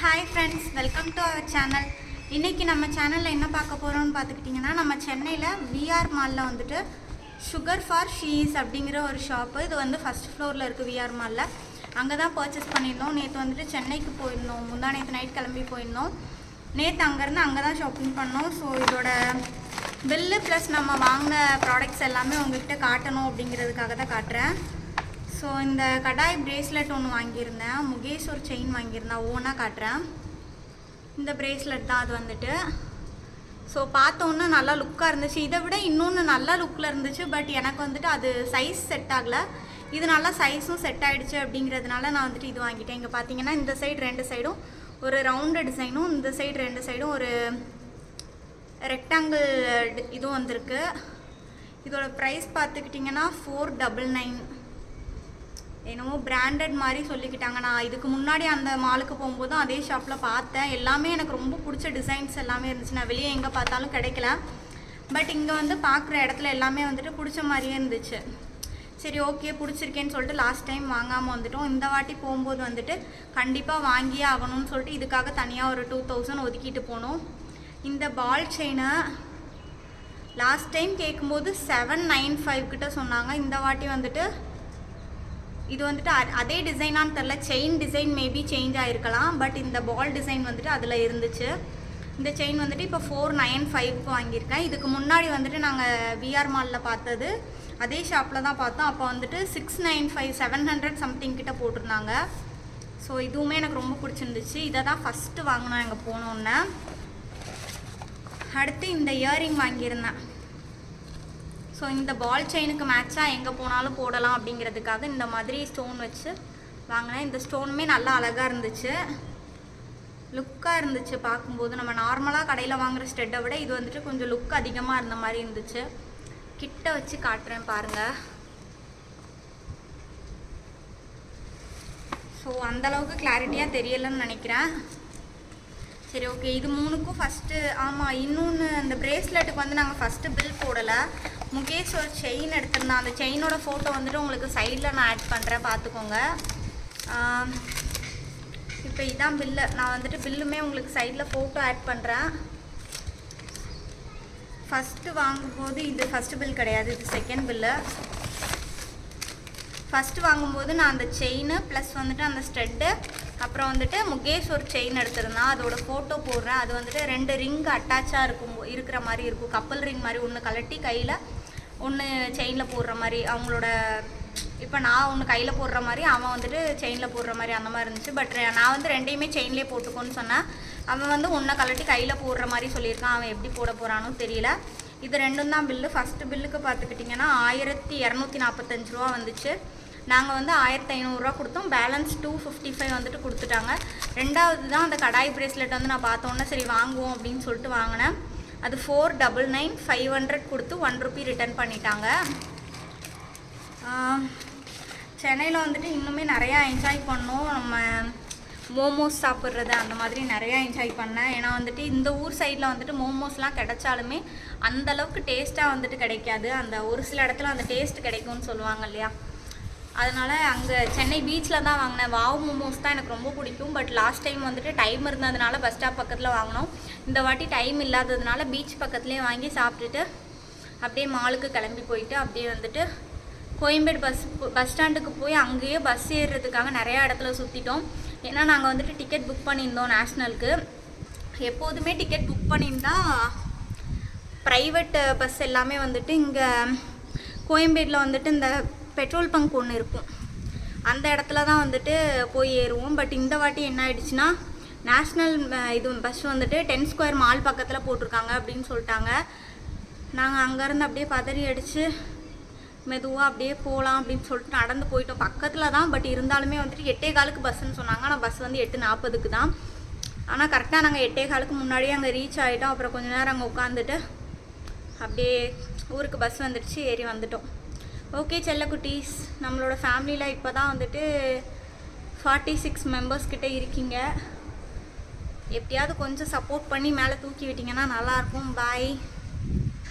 Hi friends, welcome to our channel. இன்றைக்கி நம்ம சேனலில் என்ன பார்க்க போகிறோம்னு பார்த்துக்கிட்டிங்கன்னா, நம்ம சென்னையில் விஆர் மாலில் வந்துட்டு சுகர் ஃபார் ஷீஸ் அப்படிங்கிற ஒரு ஷாப்பு. இது வந்து ஃபஸ்ட் ஃப்ளோரில் இருக்குது விஆர் மாலில். அங்கே தான் பர்ச்சேஸ் பண்ணியிருந்தோம். நேற்று வந்துட்டு சென்னைக்கு போயிருந்தோம், நேற்று நைட் கிளம்பி போயிருந்தோம். நேற்று அங்கேருந்து அங்கே தான் ஷாப்பிங் பண்ணோம். ஸோ இதோட பில்லு ப்ளஸ் நம்ம வாங்கின ப்ராடக்ட்ஸ் எல்லாமே உங்கள்கிட்ட காட்டணும் அப்படிங்கிறதுக்காக தான் காட்டுறேன். ஸோ இந்த கடாய் பிரேஸ்லெட் ஒன்று வாங்கியிருந்தேன், முகேஷ் ஒரு செயின் வாங்கியிருந்தேன், ஓனாக காட்டுறேன். இந்த பிரேஸ்லெட் தான் அது வந்துட்டு. ஸோ பார்த்தோன்னா நல்லா லுக்காக இருந்துச்சு. இதை விட இன்னொன்று நல்லா லுக்கில் இருந்துச்சு. பட் எனக்கு வந்துட்டு அது சைஸ் செட் ஆகலை. இது நல்லா சைஸும் செட் ஆகிடுச்சு அப்படிங்கிறதுனால நான் வந்துட்டு இது வாங்கிட்டேன். இங்கே பார்த்தீங்கன்னா இந்த சைடு ரெண்டு சைடும் ஒரு ரவுண்டு டிசைனும், இந்த சைடு ரெண்டு சைடும் ஒரு ரெக்டாங்கிள் இதுவும் வந்திருக்கு. இதோட ப்ரைஸ் பார்த்துக்கிட்டிங்கன்னா 499. என்னமோ பிராண்டட் மாதிரி சொல்லிக்கிட்டாங்க. நான் இதுக்கு முன்னாடி அந்த மாலுக்கு போகும்போதும் அதே ஷாப்பில் பார்த்தேன். எல்லாமே எனக்கு ரொம்ப பிடிச்ச டிசைன்ஸ் எல்லாமே இருந்துச்சு. நான் வெளியே எங்கே பார்த்தாலும் கிடைக்கல. பட் இங்கே வந்து பார்க்குற இடத்துல எல்லாமே வந்துட்டு பிடிச்ச மாதிரியே இருந்துச்சு. சரி, ஓகே, பிடிச்சிருக்கேன்னு சொல்லிட்டு லாஸ்ட் டைம் வாங்காமல் வந்துட்டோம். இந்த வாட்டி போகும்போது வந்துட்டு கண்டிப்பாக வாங்கியே ஆகணும்னு சொல்லிட்டு இதுக்காக தனியாக ஒரு 2000 ஒதுக்கிட்டு போனோம். இந்த பால் செயினை லாஸ்ட் டைம் கேட்கும்போது 795 கிட்ட சொன்னாங்க. இந்த வாட்டி வந்துட்டு இது வந்துட்டு அதே டிசைனான்னு தெரில, செயின் டிசைன் மேபி சேஞ்ச் ஆகிருக்கலாம். பட் இந்த பால் டிசைன் வந்துட்டு அதில் இருந்துச்சு. இந்த செயின் வந்துட்டு இப்போ 495க்கு வாங்கியிருக்கேன். இதுக்கு முன்னாடி வந்துட்டு நாங்கள் விஆர் மாலில் பார்த்தது அதே ஷாப்பில் தான் பார்த்தோம். அப்போ வந்துட்டு 695 700 சம்திங் கிட்ட போட்டிருந்தாங்க. ஸோ இதுவுமே எனக்கு ரொம்ப பிடிச்சிருந்துச்சு. இதை தான் ஃபஸ்ட்டு வாங்கினோம் எங்கே போனோன்னே. அடுத்து இந்த இயரிங் வாங்கியிருந்தேன். ஸோ இந்த பால் செயினுக்கு மேட்சாக எங்கே போனாலும் போடலாம் அப்படிங்கிறதுக்காக இந்த மாதிரி ஸ்டோன் வச்சு வாங்கினேன். இந்த ஸ்டோனுமே நல்லா அழகாக இருந்துச்சு, லுக்காக இருந்துச்சு பார்க்கும்போது. நம்ம நார்மலாக கடையில் வாங்குகிற ஸ்டெட்டை விட இது வந்துட்டு கொஞ்சம் லுக் அதிகமாக இருந்த மாதிரி இருந்துச்சு. கிட்ட வச்சு காட்டுறேன் பாருங்கள். ஸோ அந்தளவுக்கு கிளாரிட்டியாக தெரியலைன்னு நினைக்கிறேன். சரி, ஓகே, இது மூணுக்கும் ஃபஸ்ட்டு. ஆமாம், இன்னொன்று அந்த பிரேஸ்லெட்டுக்கு வந்து நாங்கள் ஃபஸ்ட்டு பில் போடலை. முகேஷ் ஒரு செயின் எடுத்திருந்தேன். அந்த செயினோட ஃபோட்டோ வந்துட்டு உங்களுக்கு சைடில் நான் ஆட் பண்ணுறேன், பார்த்துக்கோங்க. இப்போ இதான் பில்லு. நான் வந்துட்டு பில்லுமே உங்களுக்கு சைடில் ஃபோட்டோ ஆட் பண்ணுறேன். ஃபஸ்ட்டு வாங்கும்போது இது ஃபஸ்ட்டு பில் கிடையாது, இது செகண்ட் பில்லு. ஃபஸ்ட்டு வாங்கும்போது நான் அந்த செயின் ப்ளஸ் வந்துட்டு அந்த ஸ்டெட்டு, அப்புறம் வந்துட்டு முகேஷ் ஒரு செயின் எடுத்திருந்தான், அதோட ஃபோட்டோ போடுறேன். அது வந்துட்டு 2 ரிங் அட்டாச்சாக இருக்கிற மாதிரி இருக்கும், கப்பல் ரிங் மாதிரி. ஒன்று கலட்டி கையில், ஒன்று செயினில் போடுற மாதிரி. அவங்களோட இப்போ நான் ஒன்று கையில் போடுற மாதிரி, அவன் வந்துட்டு செயினில் போடுற மாதிரி, அந்த மாதிரி இருந்துச்சு. பட் நான் வந்து ரெண்டையுமே செயின்லேயே போட்டுக்கோன்னு சொன்னேன். அவன் வந்து ஒன்றை கலட்டி கையில் போடுற மாதிரி சொல்லியிருக்கான். அவன் எப்படி போட போகிறானோ தெரியல. இது ரெண்டும் தான் பில்லு. ஃபஸ்ட்டு பில்லுக்கு பார்த்துக்கிட்டிங்கன்னா 1245 ரூபா வந்துச்சு. நாங்கள் வந்து 1500 கொடுத்தோம். பேலன்ஸ் 255 வந்துட்டு கொடுத்துட்டாங்க. ரெண்டாவது தான் அந்த கடாய் பிரேஸ்லெட் வந்து நான் பார்த்தோன்னே சரி வாங்குவோம் அப்படின்னு சொல்லிட்டு வாங்கினேன். அது 499 500 கொடுத்து 1 ரூபி ரிட்டர்ன் பண்ணிட்டாங்க. சென்னையில் வந்துட்டு இன்னுமே நிறையா என்ஜாய் பண்ணோம். நம்ம மோமோஸ் சாப்பிட்றது அந்த மாதிரி நிறையா என்ஜாய் பண்ணேன். ஏன்னா வந்துட்டு இந்த ஊர் சைடில் வந்துட்டு மோமோஸ்லாம் கிடைச்சாலுமே அந்தளவுக்கு டேஸ்ட்டாக வந்துட்டு கிடைக்காது. அந்த ஒரு சில இடத்துல அந்த டேஸ்ட் கிடைக்கும்னு சொல்லுவாங்க இல்லையா. அதனால் அங்கே சென்னை பீச்சில் தான் வாங்கினேன். வாவ் மோமோஸ் தான் எனக்கு ரொம்ப பிடிக்கும். பட் லாஸ்ட் டைம் வந்துட்டு டைம் இருந்ததுனால பஸ் ஸ்டாப் பக்கத்தில் வாங்கினோம். இந்த வாட்டி டைம் இல்லாததுனால பீச் பக்கத்துலேயே வாங்கி சாப்பிட்டுட்டு அப்படியே மாலுக்கு கிளம்பி போயிட்டு அப்படியே வந்துட்டு கோயம்பேடு பஸ் ஸ்டாண்டுக்கு போய் அங்கேயே பஸ் ஏறுறதுக்காக நிறையா இடத்துல சுற்றிட்டோம். ஏன்னா நாங்கள் வந்துட்டு டிக்கெட் புக் பண்ணியிருந்தோம் நேஷ்னலுக்கு. எப்போதுமே டிக்கெட் புக் பண்ணியிருந்தால் ப்ரைவேட் பஸ் எல்லாமே வந்துட்டு இங்கே கோயம்பேடில் வந்துட்டு இந்த பெட்ரோல் பங்க் ஒன்று இருக்கும், அந்த இடத்துல தான் வந்துட்டு போய் ஏறுவோம். பட் இந்த வாட்டி என்ன ஆயிடுச்சுன்னா, நேஷ்னல் இது பஸ் வந்துட்டு 10 ஸ்கொயர் மால் பக்கத்தில் போட்டிருக்காங்க அப்படின்னு சொல்லிட்டாங்க. நாங்கள் அங்கேருந்து அப்படியே பதறி அடித்து மெதுவாக அப்படியே போகலாம் அப்படின்னு சொல்லிட்டு நடந்து போயிட்டோம். பக்கத்தில் தான், பட் இருந்தாலுமே வந்துட்டு 8:15க்கு பஸ்ஸுன்னு சொன்னாங்க. ஆனால் பஸ் வந்து 8:40க்கு தான். ஆனால் கரெக்டாக நாங்கள் 8:15க்கு முன்னாடியே அங்கே ரீச் ஆகிட்டோம். அப்புறம் கொஞ்சம் நேரம் அங்கே உட்காந்துட்டு அப்படியே ஊருக்கு பஸ் வந்துடுச்சு, ஏறி வந்துட்டோம். ஓகே செல்லக்குட்டீஸ், நம்மளோட ஃபேமிலியில் இப்போ தான் வந்துட்டு 46 மெம்பர்ஸ் கிட்டே இருக்கீங்க. எப்படியாவது கொஞ்சம் சப்போர்ட் பண்ணி மேலே தூக்கி விட்டிங்கன்னா நல்லாயிருக்கும். பாய்.